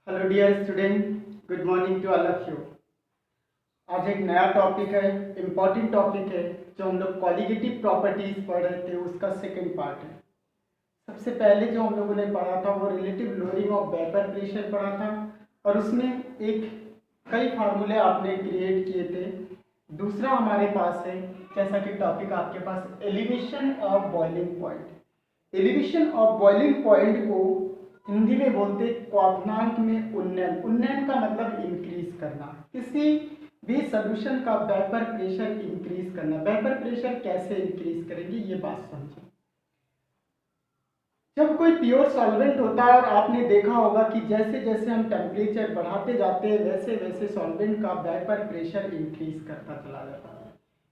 Hello dear student, good morning to all of you. आज एक नया टॉपिक है, इम्पॉर्टेंट टॉपिक है जो हम लोग कॉलिगेटिव प्रॉपर्टीज पढ़ रहे थे, उसका सेकंड पार्ट है। सबसे पहले जो हम लोगों ने पढ़ा था वो relative lowering of vapour pressure पढ़ा था और उसमें एक कई फार्मूले आपने क्रिएट किए थे। दूसरा हमारे पास है, जैसा कि टॉपिक आपके पास elevation of boiling point. Elevation of boiling point को हिंदी में बोलते क्वथनांक में उन्नयन। उन्नयन का मतलब इंक्रीज करना, किसी भी सॉल्यूशन का वेपर प्रेशर इंक्रीज करना। वेपर प्रेशर कैसे इंक्रीज करेंगे ये बात समझो। जब कोई प्योर सॉल्वेंट होता है और आपने देखा होगा कि जैसे जैसे हम टेम्परेचर बढ़ाते जाते हैं वैसे वैसे सॉल्वेंट का वेपर प्रेशर इंक्रीज करता चला जाता है।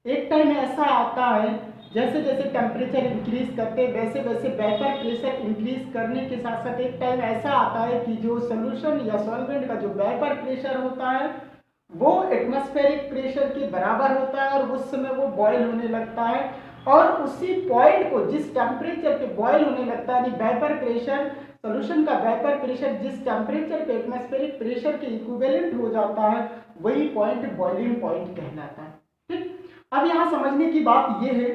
एक टाइम ऐसा आता है जैसे जैसे टेम्परेचर इंक्रीज करते वैसे वैसे वेपर प्रेशर इंक्रीज करने के साथ साथ एक टाइम ऐसा आता है कि जो सोल्यूशन या सॉल्वेंट का जो वेपर प्रेशर होता है वो एटमॉस्फेरिक प्रेशर के बराबर होता है और उस समय वो बॉयल होने लगता है। और उसी पॉइंट को जिस टेम्परेचर पे बॉयल होने लगता है, वेपर प्रेशर, सोल्यूशन का वेपर प्रेशर जिस टेम्परेचर पे एटमॉस्फेरिक प्रेशर के इक्विवेलेंट हो जाता है वही पॉइंट बॉइलिंग पॉइंट कहलाता है। ठीक, अब यहाँ समझने की बात यह है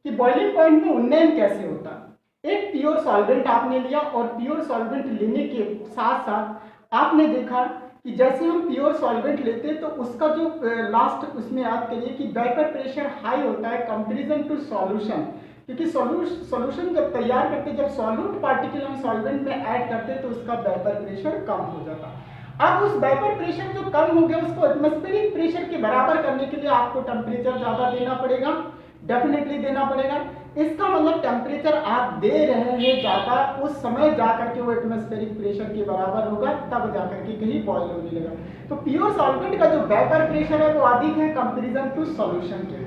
कि बॉइलिंग पॉइंट में उन्नयन कैसे होता है। एक प्योर सॉल्वेंट आपने लिया और प्योर सॉल्वेंट लेने के साथ साथ आपने देखा कि जैसे हम प्योर सॉल्वेंट लेते हैं तो उसका जो लास्ट उसमें याद करिए कि वेपर प्रेशर हाई होता है कंपैरिजन टू सॉल्यूशन, क्योंकि सॉल्यूशन जब तैयार करते, जब सॉल्यूट पार्टिकल हम सॉल्वेंट में ऐड करते हैं तो उसका वेपर प्रेशर कम हो जाता है। अब उस वेपर प्रेशर जो कम हो गया उसको एटमॉस्फेरिक प्रेशर के बराबर करने के लिए आपको टेम्परेचर ज्यादा देना पड़ेगा, डेफिनेटली देना पड़ेगा। इसका मतलब टेम्परेचर आप दे रहे हैं ज्यादा, उस समय जाकर के वो एटमॉस्फेरिक प्रेशर के बराबर होगा, तब जाकर के कहीं बॉयल होने लगा। तो प्योर सॉल्वेंट का जो वेपर प्रेशर है वो अधिक है कंपैरिजन टू सॉल्यूशन के।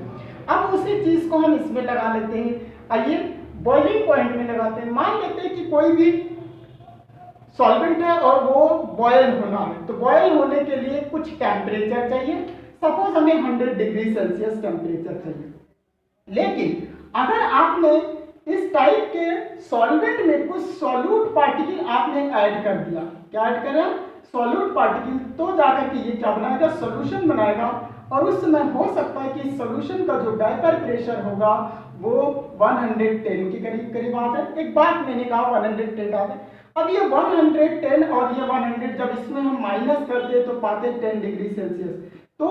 अब उसी चीज को हम इसमें लगा लेते हैं। आइए बॉइलिंग पॉइंट में लगाते हैं। मान लेते हैं कि कोई भी सॉल्वेंट है और वो बॉयल होना है, तो बॉयल होने के लिए कुछ टेम्परेचर चाहिए। सपोज हमें 100 डिग्री सेल्सियस टेम्परेचर चाहिए, लेकिन अगर आपने इस टाइप के सॉल्वेंट में कुछ सॉल्यूट पार्टिकल आपने ऐड कर दिया, क्या ऐड करें, सॉल्यूट पार्टिकल, तो जाकर के ये क्या बनाएगा, सॉल्यूशन बनाएगा। और उस समय हो सकता है कि सॉल्यूशन का जो वेपर प्रेशर होगा वो 110 के करीब करीब आ जाए। एक बात मैंने कहा 110 आ जाए। अब ये 110 और ये 100 जब इसमें हम माइनस करते तो पाते 10 डिग्री सेल्सियस। तो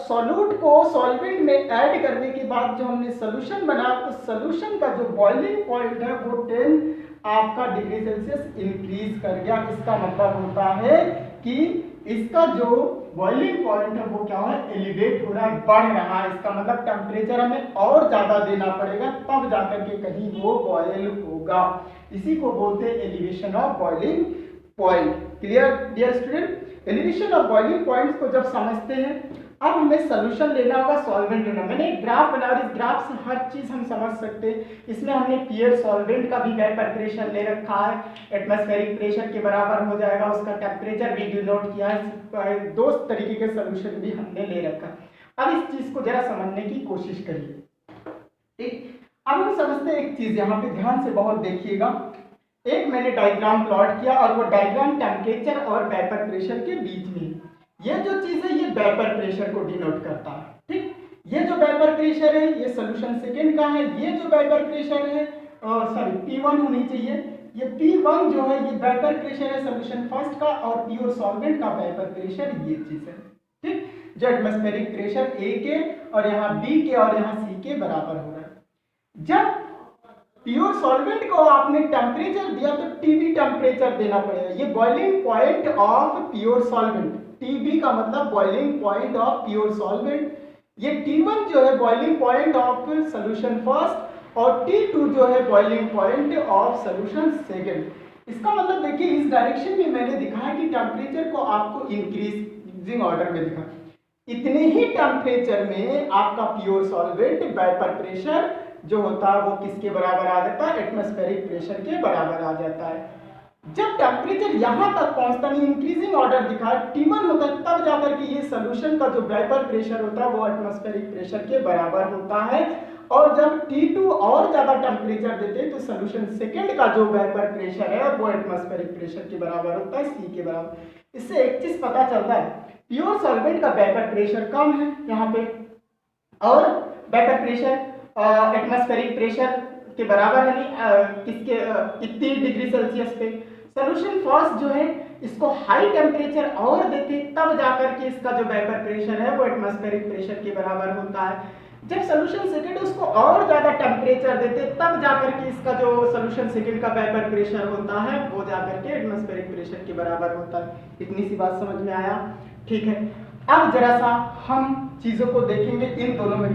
सॉल्यूट को सॉल्वेंट में ऐड करने के बाद जो हमने सॉल्यूशन बनाया उस सॉल्यूशन का जो बॉइलिंग पॉइंट है वो 10 आपका डिग्री सेल्सियस इंक्रीज कर गया। इसका मतलब होता है कि इसका जो बॉइलिंग पॉइंट है वो क्या है, एलिवेट हो रहा है, बढ़ रहा है। इसका मतलब टेम्परेचर हमें और ज्यादा देना पड़ेगा तब जाकर के कहीं वो बॉयल होगा। इसी को बोलते हैं elevation of boiling point. Clear dear student, elevation of boiling points को जब समझते हैं, अब हमें सॉल्यूशन लेना होगा, सॉल्वेंट लेना। मैंने एक ग्राफ बना और इस ग्राफ से हर चीज हम समझ सकते हैं। इसमें हमने प्योर सॉल्वेंट का भी वेपर प्रेशर ले रखा है, एटमॉस्फेरिक प्रेशर के बराबर हो जाएगा, उसका टेम्परेचर भी डिनोट किया है, दो तरीके के सॉल्यूशन भी हमने ले रखा। अब इस चीज को जरा समझने की कोशिश करिए। ठीक, अब हम समझते हैं एक चीज, यहाँ पे ध्यान से बहुत देखिएगा। एक मैंने डायग्राम प्लॉट किया और वो डायग्राम टेम्परेचर और वेपर प्रेशर के बीच में, ये जो चीज है ये वेपर प्रेशर को डिनोट करता है। ठीक, ये जो वेपर प्रेशर है ये सॉल्यूशन सेकंड का है, ये जो वेपर प्रेशर है सॉरी P1 होनी चाहिए, ये P1 जो है ये वेपर प्रेशर है सॉल्यूशन फर्स्ट का, और प्योर सॉल्वेंट का वेपर प्रेशर ये चीज है। ठीक, जो एटमॉस्फेरिक प्रेशर A के और यहाँ B के और यहाँ C के बराबर हो रहा है। जब प्योर सॉल्वेंट को आपने टेम्परेचर दिया तो टीबी टेम्परेचर देना पड़ेगा। ये boiling point of pure solvent, TB का मतलब boiling point of pure solvent. ये T1 जो है boiling point of solution first और T2 जो है boiling point of solution second. इसका मतलब देखिए इस डायरेक्शन में मैंने दिखाया कि टेम्परेचर को आपको इंक्रीजिंग ऑर्डर में दिखा। इतने ही टेम्परेचर में आपका प्योर सॉल्वेंट वेपर प्रेशर जो होता है वो किसके बराबर आ जाता है, एटमॉस्फेरिक प्रेशर के बराबर आ जाता है। जब टेम्परेचर यहां तक पहुंचता नहीं, इंक्रीजिंग ऑर्डर दिखा T1 होता है, तब जाकर के ये सॉल्यूशन का जो वेपर प्रेशर होता है वो एटमॉस्फेरिक प्रेशर के बराबर होता है। और जब T2 और ज्यादा टेम्परेचर देते हैं तो सोल्यूशन सेकंड का जो वेपर प्रेशर है वो एटमॉस्फेरिक प्रेशर के बराबर होता है, C के बराबर। इससे एक चीज पता चलता है, प्योर सॉल्वेंट का वेपर प्रेशर कम है यहाँ पे, और वेपर प्रेशर एटमॉस्फेरिक प्रेशर के बराबर है, किसके, कितनी डिग्री सेल्सियस पे। सोल्यूशन फर्स्ट जो है इसको हाई टेम्परेचर और देते तब जाकर के इसका जो वेपर प्रेशर है वो एटमॉस्फेरिक प्रेशर के बराबर होता है। जब सोल्यूशन सेकंड उसको और ज्यादा टेम्परेचर देते तब जाकर के इसका जो सोल्यूशन सेकंड का वेपर प्रेशर होता है वो जाकर के एटमॉस्फेरिक प्रेशर के बराबर होता है। इतनी सी बात समझ में आया? ठीक है, अब जरा सा हम चीजों को देखेंगे इन दोनों में।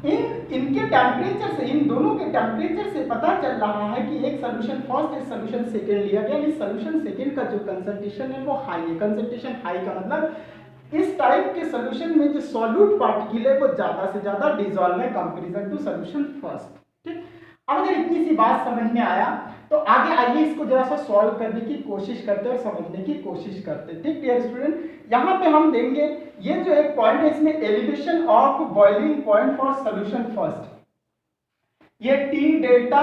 इनके टेम्परेचर से, इन दोनों के टेम्परेचर से पता चल रहा है कि एक सोल्यूशन फर्स्ट एक सोल्यूशन सेकंड लिया गया, यानी सोल्यूशन सेकंड का जो कंसंट्रेशन है वो हाई है। कंसंट्रेशन हाई का मतलब इस टाइप के सोल्यूशन में जो सॉल्यूट पार्टिकल है वो ज्यादा से ज्यादा डिसॉल्व है कंपैरिजन टू सोल्यूशन फर्स्ट। ठीक, अब अगर इतनी सी बात समझ में आया तो आगे आइए इसको जरा सा सॉल्व करने की कोशिश करते हैं और समझने की कोशिश करते हैं। ठीक डियर स्टूडेंट, यहाँ पे हम देंगे ये जो एक पॉइंट है इसमें elevation of boiling point for solution first, ये टी डेल्टा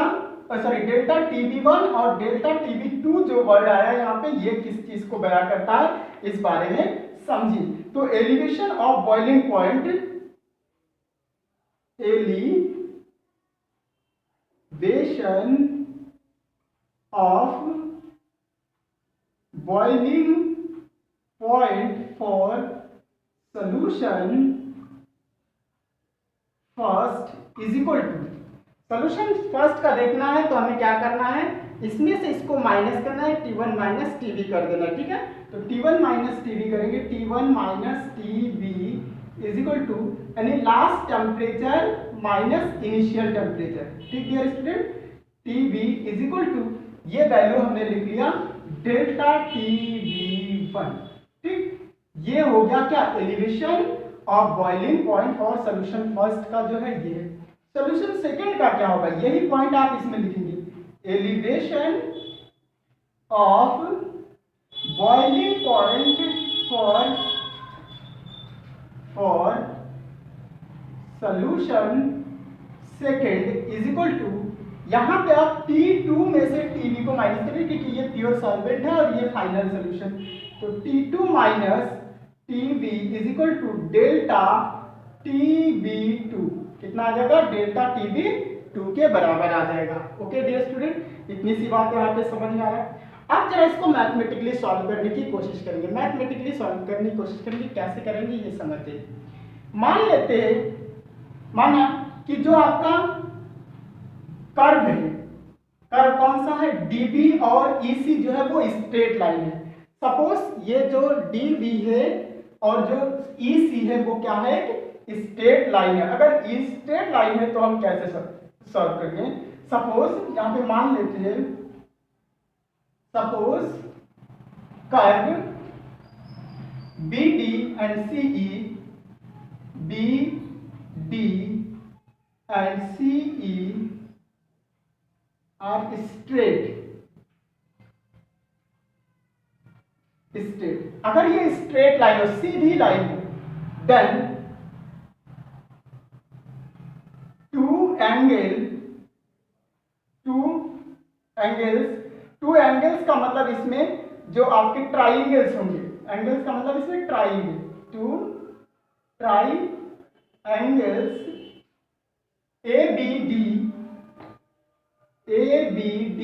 डेल्टा TB1 और डेल्टा TB2 जो वर्ड आया यहाँ पे ये किस चीज को बयां करता है इस बारे में समझिए। तो elevation of boiling point, elevation of boiling point for solution first is equal to, solution first का देखना है तो हमें क्या करना है, इसमें से इसको माइनस करना है, T1 माइनस TB कर देना। ठीक है, तो T1 माइनस TB करेंगे, T1 minus TB is equal to यानी last temperature minus initial temperature. ठीक dear student, TB is equal to ये वैल्यू हमने लिख लिया डेल्टा TB1। ठीक, ये हो गया क्या, elevation of boiling point for solution first का जो है ये। सोल्यूशन सेकंड का क्या होगा, यही पॉइंट आप इसमें लिखेंगे, elevation of boiling point for solution second is equal to, यहाँ पे आप T2 में से TB को माइनस करें क्योंकि ये प्योर सॉल्वेंट है और ये फाइनल सोल्यूशन, तो T2 minus TB is equal to delta TB2, कितना आ जाएगा, डेल्टा TB2 के बराबर आ जाएगा। ओके डियर स्टूडेंट, इतनी सी बात यहाँ पे समझ में आ रहा है। अब जरा इसको मैथमेटिकली सॉल्व करने की कोशिश करेंगे। मैथमेटिकली सॉल्व करने की कोशिश करेंगे, कैसे करेंगे ये समझते हैं। मान लेते हैं, माना कि जो आपका कर्व है, कर्व कौन सा है, DB और EC जो है वो स्ट्रेट लाइन है। सपोज ये जो DB है और जो EC है वो क्या है, स्ट्रेट लाइन है। अगर स्ट्रेट लाइन है तो हम कैसे सॉल्व करेंगे, सपोज यहाँ पे मान लेते हैं, suppose curve BD and CE, BD and CE are straight. अगर ये स्ट्रेट लाइन हो, सीधी लाइन हो, देन टू एंगल्स का मतलब इसमें जो आपके ट्राइंगल्स होंगे, एंगल्स का मतलब इसमें triangle, two triangles ABD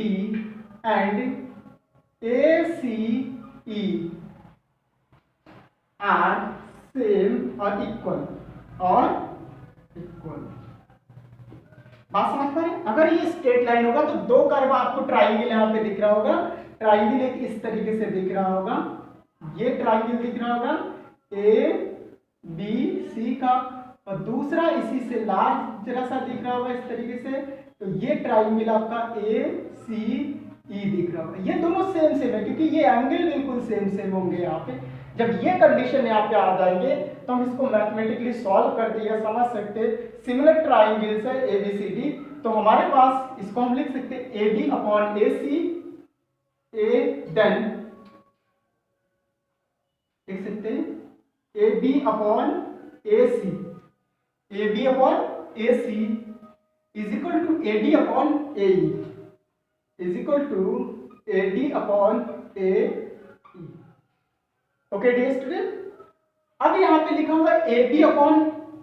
and ACE are same or equal बात समझ पा रहे हैं। अगर ये स्ट्रेट लाइन होगा तो दो कर्व आपको ट्राइंगल यहाँ पे दिख रहा होगा, ट्राइंगल एक इस तरीके से दिख रहा होगा, ये ट्राइंगल दिख रहा होगा ABC का, और दूसरा इसी से लार्ज जरा सा दिख रहा होगा इस तरीके से, तो ये ट्राइंगल आपका ACE दिख रहा होगा। ये दोनों सेम है क्योंकि ये एंगल बिल्कुल सेम होंगे यहाँ पे। जब ये कंडीशन यहाँ पे आ जाएंगे तो हम इसको मैथमेटिकली सॉल्व कर दिया समझ सकते। सिमिलर ट्राइंगल्स है ABCD, तो हमारे पास इसको हम लिख सकते हैं AB अपॉन AC, देन लिख सकते हैं AB upon AC, AB upon AC is equal to AD upon AE, is equal to AD upon AE। Okay dear student, अब यहाँ पे लिखा हुआ है AB upon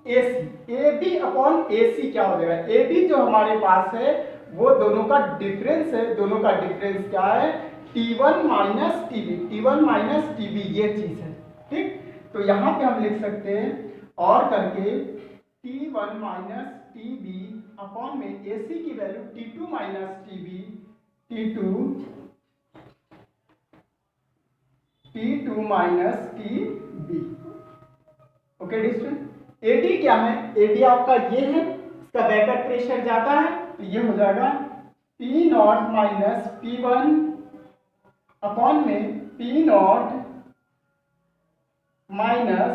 AC। AB upon AC क्या हो जाएगा? AB जो हमारे पास है वो दोनों का डिफरेंस है, दोनों का डिफरेंस क्या है? T1 minus TB, T1 minus TB ये चीज है, ठीक। तो यहाँ पे हम लिख सकते हैं और करके T1 माइनस TB अपॉन में AC की value T2 minus TB, T2 minus TB। Okay distance, A D क्या है? एडी आपका ये है, इसका बैकवर्ड प्रेशर जाता है तो ये हो जाएगा P naught minus P1 upon में P naught minus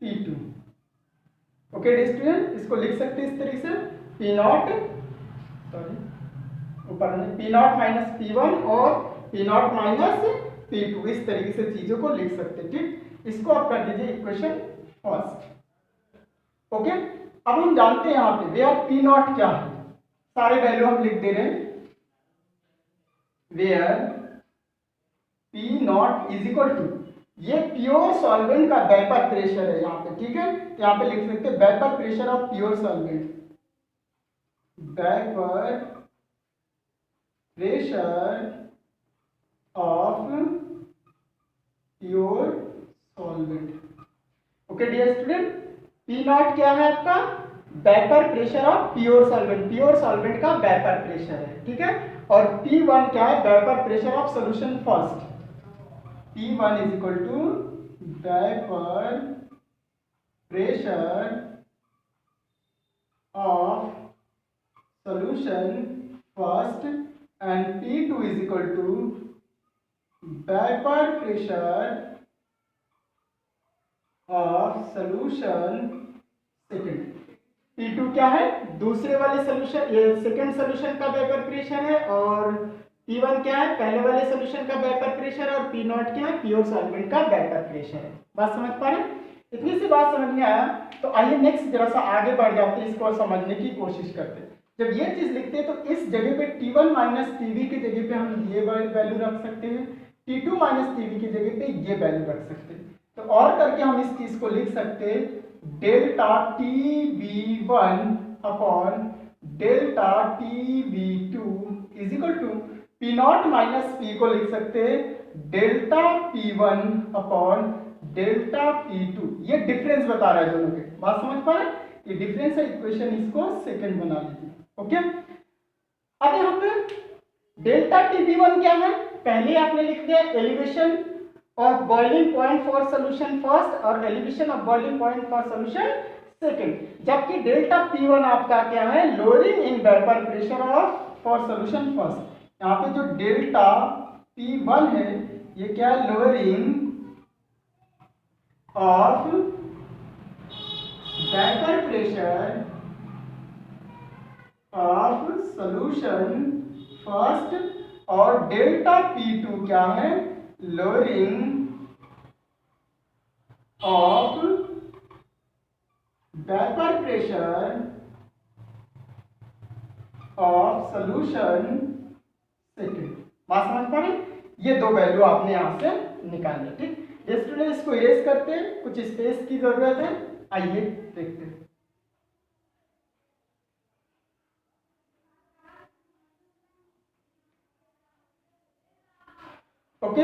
P2। Okay distance, इसको लिख सकते हैं इस तरीके से P नॉट, सॉरी ऊपर में P नॉट माइनस P1 और P नॉट माइनस P2, इस तरीके से चीजों को लिख सकते हैं, ठीक। इसको आप कर दीजिए इक्वेशन फर्स्ट। ओके, अब हम जानते हैं यहाँ पे वेयर P नॉट क्या है, सारे वैल्यू हम लिख दे रहे हैं। Where P naught is equal to, ये प्योर सॉल्वेंट का वेपर प्रेशर है यहाँ पे, ठीक है। यहाँ पे लिख सकते हैं vapour pressure of pure solvent, vapour pressure of pure solvent. Okay dear student, P naught क्या है आपका? Vapour pressure of pure solvent, pure solvent का वेपर प्रेशर है, ठीक है। और P1 क्या है? Vapour pressure of solution first. P1 is equal to vapour pressure of solution first and P2 is equal to vapour pressure of solution second. P2 क्या है? दूसरे वाले सॉल्यूशन, ये सेकंड सॉल्यूशन का वेपर प्रेशर है, और P1 क्या है? पहले वाले सॉल्यूशन का वेपर प्रेशर, और P नॉट क्या है? प्योर सॉल्वेंट का वेपर प्रेशर है। बात समझ पा रहे? इतनी सी बात समझ में आया तो आइए नेक्स्ट जरा सा आगे बढ़ जाते हैं, इसको समझने की कोशिश करते हैं। जब ये चीज लिखते हैं तो इस जगह पे T1 माइनस TB की जगह पे हम ये वैल्यू रख सकते हैं, T2 माइनस TB की जगह पे ये वैल्यू रख सकते हैं। तो और करके हम इस चीज को लिख सकते हैं delta TB1 upon delta TB2 is equal to P naught minus P को लिख सकते हैं delta P1 upon delta P2। ये डिफरेंस बता रहा है दोनों के, बात समझ पा रहे? ये डिफरेंस है इक्वेशन, इसको सेकंड बना लीजिए। ओके, अब यहाँ पे डेल्टा TB1 क्या है? पहले आपने लिख दिया elevation of boiling point for solution first और elevation of boiling point for solution second, जबकि डेल्टा P1 आपका क्या है? lowering in vapor pressure of for solution first। यहाँ पे जो डेल्टा P1 है ये क्या है? lowering of vapor pressure of solution first, और डेल्टा P2 क्या है? lowering of vapor pressure of solution second। बात समझ पा रहे? ये दो वैल्यू आपने यहां से निकाल लिया, ठीक। स्टूडेंट इसको इरेज करते हैं, कुछ स्पेस की जरूरत है, आइए देखते हैं। ओके,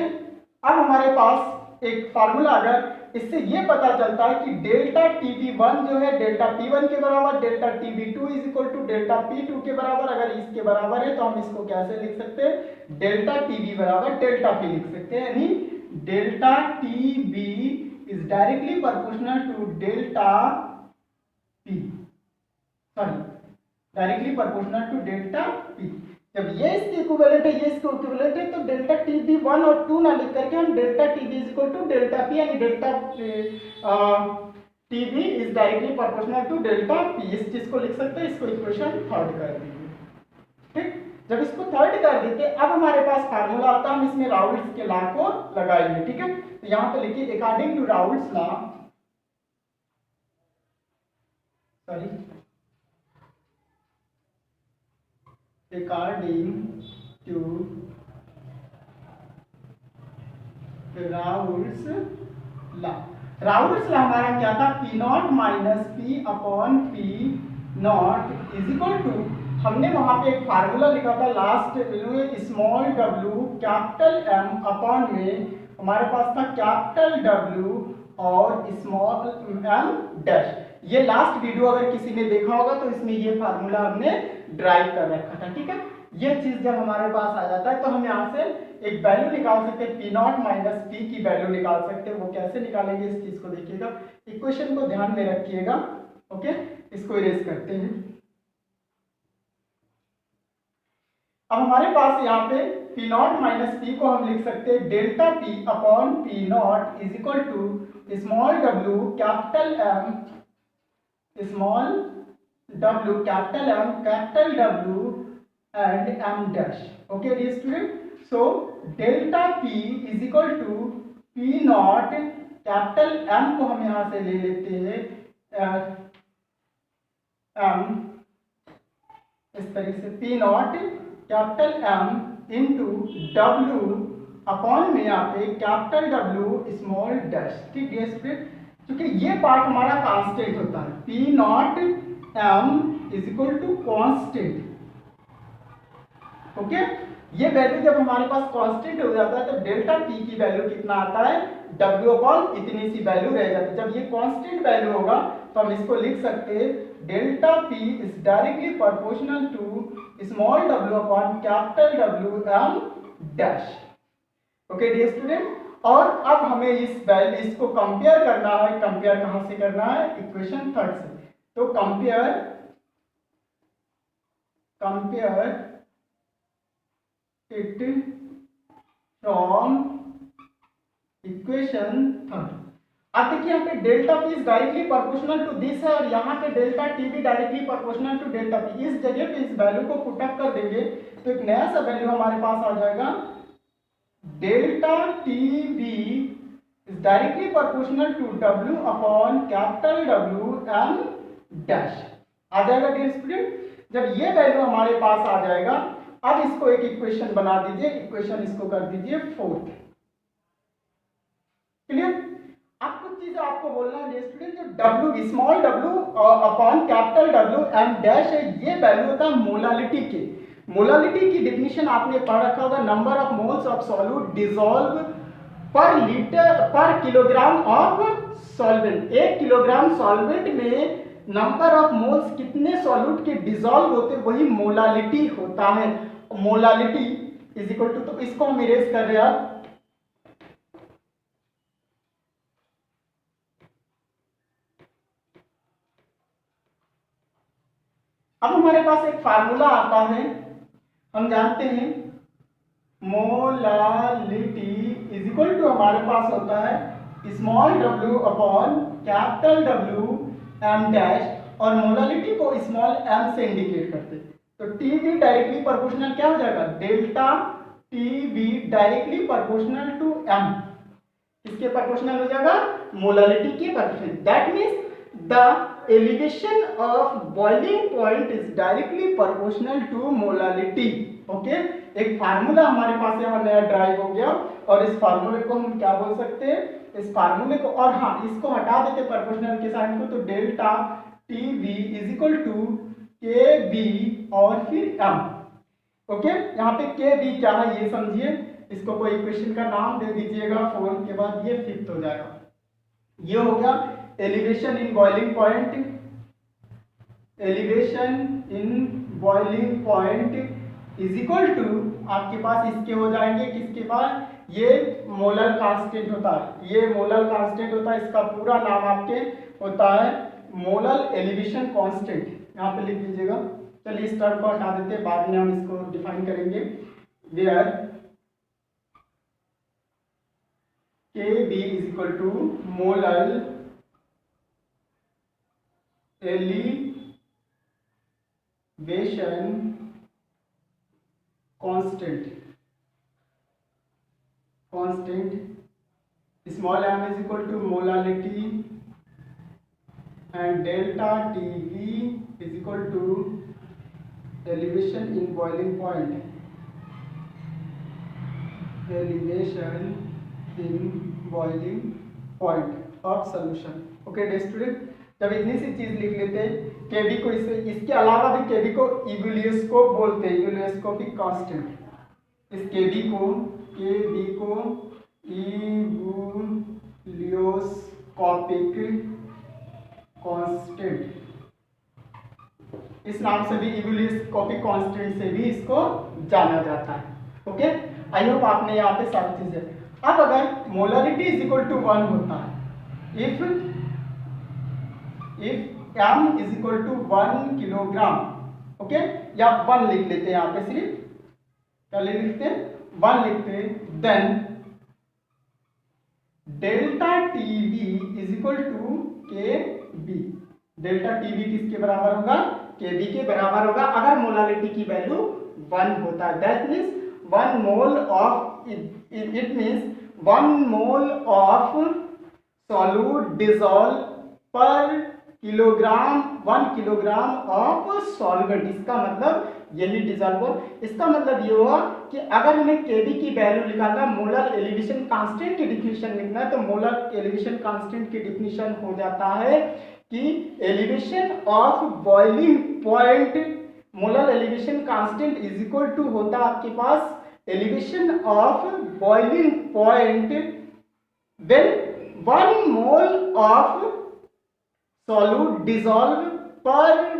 अब हमारे पास एक फार्मूला अगर इससे ये पता चलता है कि डेल्टा TB1 जो है डेल्टा P1 के बराबर, delta TB2 is equal to delta P2 के बराबर, अगर इसके बराबर है तो हम इसको कैसे लिख सकते हैं? डेल्टा TB बराबर डेल्टा P लिख सकते हैं, यानी delta TB is directly proportional to delta P, sorry directly proportional to delta P। जब ये इसके इक्विवेलेंट है, ये इसके इक्विवेलेंट है, तो डेल्टा TB1 और 2 ना लिख करके हम delta TB is equal to delta P, यानी delta TB is directly proportional to delta P, इस चीज को लिख सकते हैं। इसको इक्वेशन थर्ड कर दीजिए, ठीक। जब इसको थर्ड कर देते अब हमारे पास फार्मूला आता है, हम इसमें राउल्ट्स के लॉ को लगाएंगे, ठीक है। तो यहाँ पे लिखिए according to Raoult's law, sorry according to Raoult's law. Raoult's law हमारा क्या था, P naught minus P upon P naught is equal to, हमने वहां पे एक फार्मूला लिखा था लास्ट में, small W capital M upon में हमारे पास था कैपिटल डब्ल्यू और स्मॉल एम डैश। ये लास्ट वीडियो अगर किसी ने देखा होगा तो इसमें ये फार्मूला हमने ड्राइव कर रखा था, ठीक है। ये चीज जब हमारे पास आ जाता है तो हम यहाँ से एक वैल्यू निकाल सकते हैं, पी नॉट माइनस पी की वैल्यू निकाल सकते हैं। वो कैसे निकालेंगे इस चीज को देखिएगा, इक्वेशन को ध्यान में रखिएगा, ओके। इसको इरेज करते हैं। अब हमारे पास यहाँ पे पी नॉट माइनस पी को हम लिख सकते हैं delta P upon P naught is equal to small W capital M, small W capital M capital W and m dash, okay dear student। so delta p is equal to p naught, capital m को हम यहां से ले लेते हैं m इस तरीके से, p naught capital m into w upon में यहाँ पे कैपिटल w स्मॉल डैश, ठीक है स्टूडेंट। क्योंकि ये पार्ट हमारा कांस्टेंट होता है, p naught m is equal to constant, okay. ये वैल्यू जब हमारे पास कांस्टेंट हो जाता है तो डेल्टा पी की वैल्यू कितना आता है, डब्ल्यू अपॉन इतनी सी वैल्यू रह जाती है। जब ये कांस्टेंट वैल्यू होगा तो हम इसको लिख सकते हैं delta P is directly proportional to small W upon capital W M dash, okay dear student. और अब हमें इस वैल्यू इसको कंपेयर करना है। कंपेयर कहां से करना है, इक्वेशन थर्ड से। तो compare it from equation third. अब देखिए यहाँ पे delta P is directly proportional to this है और यहाँ पे डेल्टा टी भी directly proportional to delta P. इस जगह पे इस वैल्यू को पुट अप कर देंगे तो एक नया सा वैल्यू हमारे पास आ जाएगा, delta T B is directly proportional to W upon capital W M dash आ जाएगा डियर स्टूडेंट। जब ये वैल्यू हमारे पास आ जाएगा, अब इसको एक इक्वेशन बना दीजिए, इक्वेशन इसको कर दीजिए फोर्थ, क्लियर। अब कुछ चीजें आपको बोलना है स्टूडेंट, जो W small W upon capital W M dash है, ये वैल्यू होता है मोलालिटी के। मोलालिटी की डिफिनीशन आपने पढ़ रखा होगा, number of moles of solute dissolve पर लीटर पर kilogram of solvent. 1 kilogram solvent में नंबर ऑफ मोल्स कितने सॉल्यूट के डिसॉल्व होते, वही मोलालिटी होता है। मोलालिटी इज इक्वल टू, तो इसको हम इरेज कर रहे हैं। अब हमारे पास एक फार्मूला आता है, हम जानते हैं मोलालिटी इज इक्वल टू हमारे पास होता है small W upon capital W M dash, और मोलालिटी को स्मॉल एम से इंडिकेट करते हैं। तो टी बी डायरेक्टली प्रोपोर्शनल क्या हो जाएगा, delta T B directly proportional to M, किसके प्रोपोर्शनल हो जाएगा, मोलालिटी के proportional. That means the elevation of boiling point is directly proportional to molality, okay. एक फार्मूला हमारे पास यहाँ नया ड्राइव हो गया, और इस फार्मूले को हम क्या बोल सकते हैं, इस फार्मूले को, और हाँ इसको हटा देते प्रोपोर्शनल के साइन को, तो delta T B is equal to K B और फिर एम, ओके। यहाँ पे के बी क्या है ये समझिए, इसको कोई इक्वेशन का नाम दे दीजिएगा, 4 के बाद ये फिफ्थ हो जाएगा। ये हो गया elevation in boiling point, elevation in boiling point is equal to आपके पास इसके हो जाएंगे, किसके पास, ये मोलर कांस्टेंट होता है, ये मोलर कांस्टेंट होता है, इसका पूरा नाम आपके होता है मोलर एलिवेशन कांस्टेंट, यहाँ पे लिख दीजिएगा। चलिए इस टर्म को हटा देते हैं, बाद में हम इसको डिफाइन करेंगे। Where K B is equal to molar elevation constant, small m is equal to molality and delta Tv is equal to elevation in boiling point, elevation in boiling point of solution. Okay dear student, जब इतनी सी चीज लिख लेते हैं केबी को, इसके अलावा भी केबी को इबुलियोस्कोप बोलते हैं, इबुलियोस्कोपिक कांस्टेंट। इस केबी को इबुलियोस्कोपिक कांस्टेंट, इस नाम से भी, इबुलियोस्कोपिक कांस्टेंट से भी इसको जाना जाता है। ओके, आई होप आपने यहाँ पे सारी चीजें। अब अगर मोलरिटी इज इक्वल टू 1 होता है, if m is equal to 1 kilogram, okay, या 1 लिख लेते हैं यहाँ पे, सिर्फ क्या लिखते हैं, 1 लिखते हैं, then delta TV is equal to K B. Delta TV किसके बराबर होगा, केबी के बराबर होगा अगर मोलारिटी की वैल्यू 1 होता है। That means 1 mole of, it means 1 mole of solute dissolve per kilogram, 1 kilogram of solvent. इसका मतलब यही डिसॉल्व, इसका मतलब ये हुआ कि अगर हमें केबी की वैल्यू निकालना, मोलर एलिवेशन कांस्टेंट की डिफिनेशन लिखना है, तो मोलर एलिवेशन कांस्टेंट की डिफिनेशन हो जाता है कि elevation of boiling point, molar elevation constant is equal to होता है आपके पास elevation of boiling point when 1 mole of solute dissolve per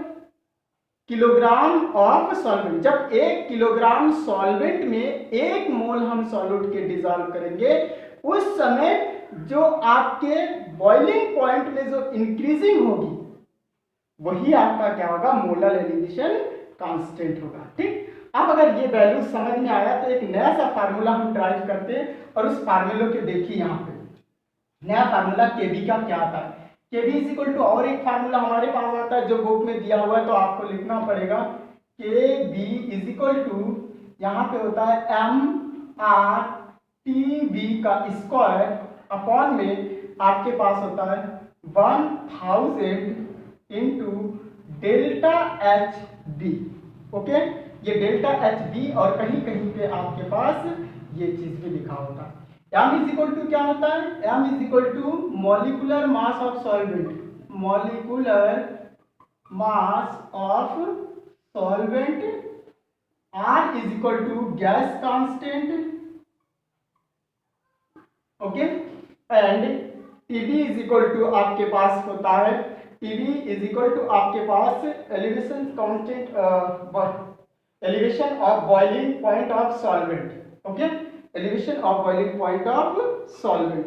kilogram of solvent. जब 1 किलोग्राम सॉल्वेंट में 1 मोल हम सॉल्यूट के डिसॉल्व करेंगे, उस समय जो आपके बॉइलिंग पॉइंट में जो इंक्रीजिंग होगी वही आपका क्या होगा, मोलर एलिवेशन कांस्टेंट होगा। ठीक, अब अगर ये वैल्यू समझ में आया तो एक नया सा फार्मूला हम ड्राइव करते हैं और उस फार्मूले को देखिए। यहाँ पे नया फार्मूला केबी का क्या आता है, केबी इज इक्वल टू, और एक फार्मूला हमारे पास आता है जो बुक में दिया हुआ है, तो आपको लिखना पड़ेगा के बी इज इक्वल टू, यहाँ पे होता है MRTB का स्क्वायर अपॉन में आपके पास होता है 1000 इंटू डेल्टा HB। ओके, ये डेल्टा HB और कहीं कहीं पे आपके पास ये चीज भी लिखा होता है। m इज इक्वल टू क्या होता है, m is equal to molecular mass of solvent, molecular mass of solvent, r is equal to gas constant, okay, and Tb is equal to आपके पास होता है, Tb इज इक्वल टू आपके पास elevation constant, elevation of boiling point of solvent. Okay, elevation of boiling point of solvent,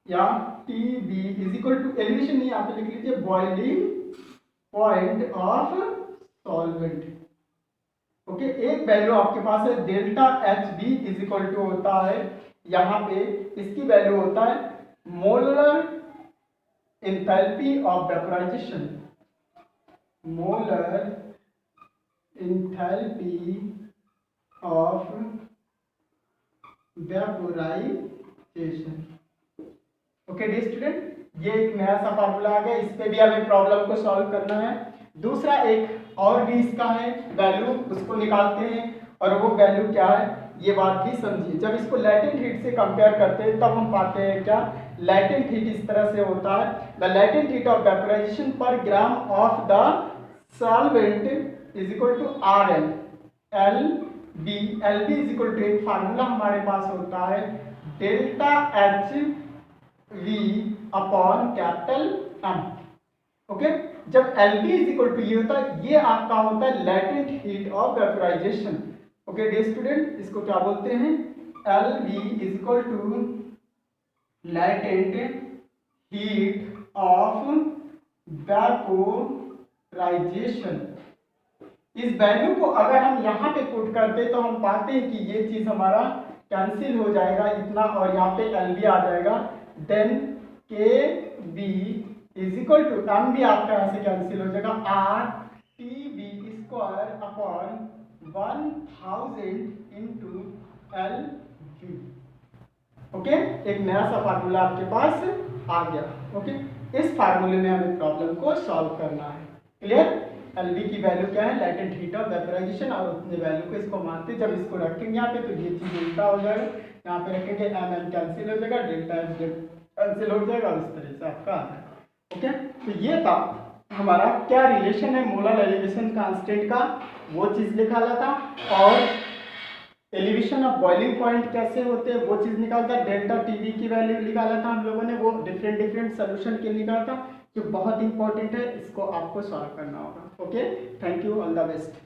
या Tb is equal to, elevation नहीं यहाँ पे लिख लीजिए, boiling point of solvent. Okay, एक वैल्यू आपके पास है delta HB is equal to होता है, यहाँ पे इसकी वैल्यू होता है molar enthalpy of vaporisation, molar enthalpy of vaporisation. Okay dear student, ये एक नया सा फार्मूला आ गया, इस पे भी हमें प्रॉब्लम को सॉल्व करना है। दूसरा एक और भी इसका है वैल्यू, उसको निकालते हैं, और वो वैल्यू क्या है ये बात भी समझिए। जब इसको लैटेंट हीट से कंपेयर करते हैं तब हम पाते हैं क्या, लैटेंट हीट इस तरह से होता है, the latent heat of vaporisation per gram of the solvent is equal to RL, LB is equal to, एक फार्मूला हमारे पास होता है delta HV upon capital M। Okay, जब LB इज इक्वल टू ये होता है, ये आपका होता है latent heat of vaporisation. Okay dear student, इसको क्या बोलते हैं, LB is equal to latent heat of vaporisation. इस वैल्यू को अगर हम यहाँ पे पुट करते तो हम पाते हैं कि ये चीज हमारा कैंसिल हो जाएगा इतना, और यहाँ पे LB आ जाएगा, then KB is equal to, M भी आपका यहाँ से कैंसिल हो जाएगा, RTB square upon 1000 into LB। Okay, एक नया सा फार्मूला आपके पास आ गया। ओके, इस फार्मूले में हमें प्रॉब्लम को सॉल्व करना है। क्लियर, LV की वैल्यू क्या है, लेटेंट हीट ऑफ वेपराइजेशन, और उतने वैल्यू को इसको मानते जब इसको रखेंगे यहाँ पे तो ये चीज़ उल्टा हो जाएगा, यहाँ पे रखेंगे mm कैंसिल हो जाएगा, डेल्टा एफ कैंसिल हो जाएगा, और इस तरह से आपका आ जाएगा। ओके, तो ये था हमारा क्या रिलेशन है मोलर एलिवेशन कांस्टेंट का, वो चीज़ निकाला था, और एलिवेशन ऑफ बॉइलिंग पॉइंट कैसे होते हैं वो चीज़ निकालता, डेल्टा टीवी की वैल्यू निकाला था हम लोगों ने, वो डिफरेंट सोल्यूशन के निकालता, जो बहुत इंपॉर्टेंट है, इसको आपको सॉल्व करना होगा। Okay, thank you, all the best.